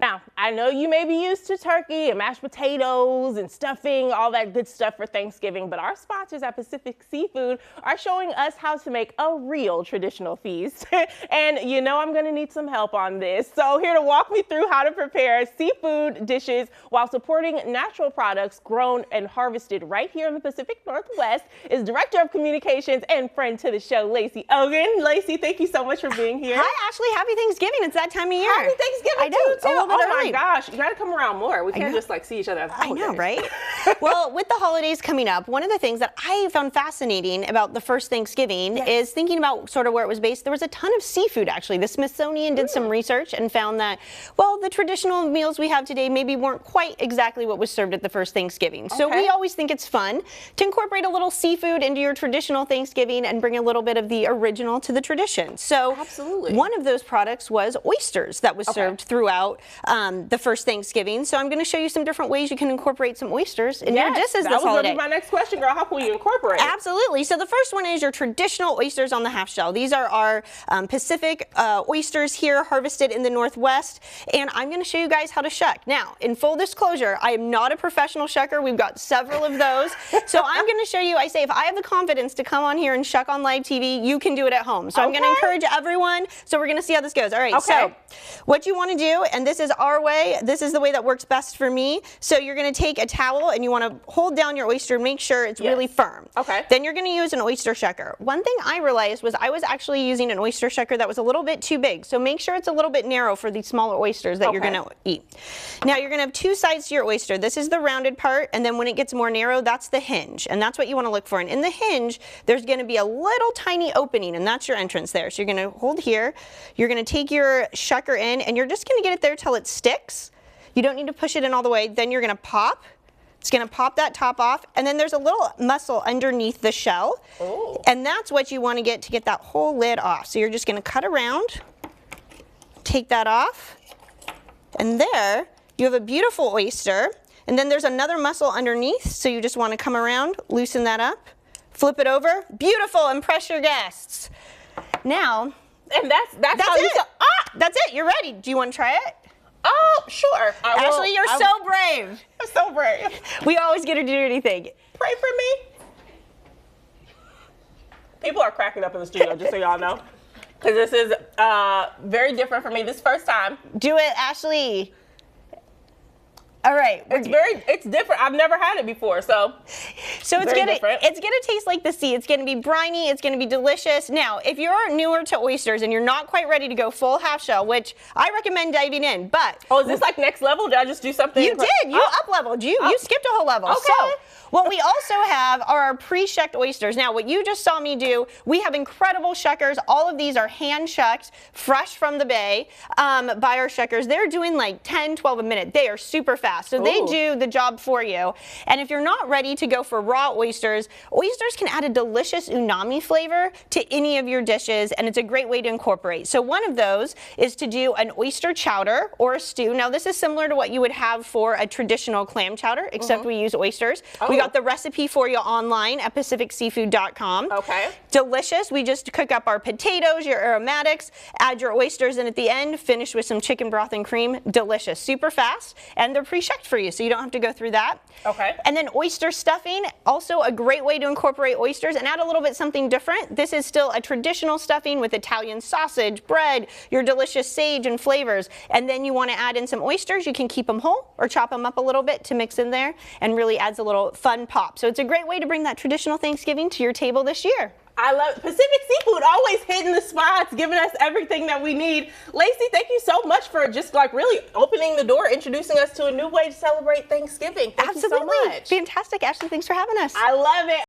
Now, I know you may be used to turkey and mashed potatoes and stuffing, all that good stuff for Thanksgiving, but our sponsors at Pacific Seafood are showing us how to make a real traditional feast. And you know I'm gonna need some help on this. So here to walk me through how to prepare seafood dishes while supporting natural products grown and harvested right here in the Pacific Northwest is Director of Communications and friend to the show, Lacey Ogun. Lacey, thank you so much for being here. Hi, Ashley. Happy Thanksgiving. It's that time of year. Happy Thanksgiving I know, to you, too. oh My gosh, you gotta come around more. We can't just like see each other. I know, right? Well, with the holidays coming up, one of the things that I found fascinating about the first Thanksgiving is thinking about sort of where it was based. There was a ton of seafood, actually. The Smithsonian did some research and found that, well, the traditional meals we have today maybe weren't quite exactly what was served at the first Thanksgiving. So we always think it's fun to incorporate a little seafood into your traditional Thanksgiving and bring a little bit of the original to the tradition. So one of those products was oysters that was served throughout the first Thanksgiving. So I'm going to show you some different ways you can incorporate some oysters in your dishes this holiday. That was going to be my next question, girl. How can you incorporate? Absolutely. So the first one is your traditional oysters on the half shell. These are our Pacific oysters here harvested in the Northwest. And I'm going to show you guys how to shuck. Now, in full disclosure, I am not a professional shucker. We've got several of those. So I'm going to show you, I say, if I have the confidence to come on here and shuck on live TV, you can do it at home. So I'm going to encourage everyone. So we're going to see how this goes. All right. So what you want to do, and this is our way, this is the way that works best for me. So you're going to take a towel and you want to hold down your oyster and make sure it's really firm. Then you're going to use an oyster shucker. One thing I realized was I was actually using an oyster shucker that was a little bit too big. So make sure it's a little bit narrow for these smaller oysters that you're going to eat. Now you're going to have two sides to your oyster. This is the rounded part, and then when it gets more narrow, that's the hinge, and that's what you want to look for. And in the hinge, there's going to be a little tiny opening, and that's your entrance there. So you're going to hold here. You're going to take your shucker in, and you're just going to get it there till it sticks. You don't need to push it in all the way. Then you're going to pop. It's going to pop that top off, and then there's a little muscle underneath the shell, and that's what you want to get that whole lid off. So you're just going to cut around, take that off, and there you have a beautiful oyster. And then there's another muscle underneath, so you just want to come around, loosen that up, flip it over. Beautiful, impress your guests. Now, and that's how it. That's it. You're ready. Do you want to try it? Oh, sure. Ashley, you're so brave. I'm so brave. We always get her to do anything. Pray for me. People are cracking up in the studio, just so y'all know. Because this is very different for me. This first time. Do it, Ashley. All right. It's different. I've never had it before, so it's gonna taste like the sea. It's gonna be briny. It's gonna be delicious. Now, if you're newer to oysters and you're not quite ready to go full half shell, which I recommend diving in, but is this like next level? Did I just do something? You did. You up leveled. You skipped a whole level. Okay. So what we also have are our pre-shucked oysters. Now, what you just saw me do, we have incredible shuckers. All of these are hand shucked, fresh from the bay by our shuckers. They're doing like 10, 12 a minute. They are super fast. So they do the job for you. And if you're not ready to go for raw oysters, oysters can add a delicious umami flavor to any of your dishes, and it's a great way to incorporate. So one of those is to do an oyster chowder or a stew. Now, this is similar to what you would have for a traditional clam chowder, except we use oysters. We got the recipe for you online at pacificseafood.com. Delicious. We just cook up our potatoes, your aromatics, add your oysters in at the end, finish with some chicken broth and cream. Delicious. Super fast, and they're pre-shucked for you, so you don't have to go through that. And then oyster stuffing, also a great way to incorporate oysters and add a little bit something different. This is still a traditional stuffing with Italian sausage, bread, your delicious sage and flavors. And then you want to add in some oysters. You can keep them whole or chop them up a little bit to mix in there, and really adds a little fun pop. So it's a great way to bring that traditional Thanksgiving to your table this year. I love Pacific Seafood, always hitting the spots, giving us everything that we need. Lacey, thank you so much for just like really opening the door, introducing us to a new way to celebrate Thanksgiving. Thank you so much. Fantastic, Ashley. Thanks for having us. I love it.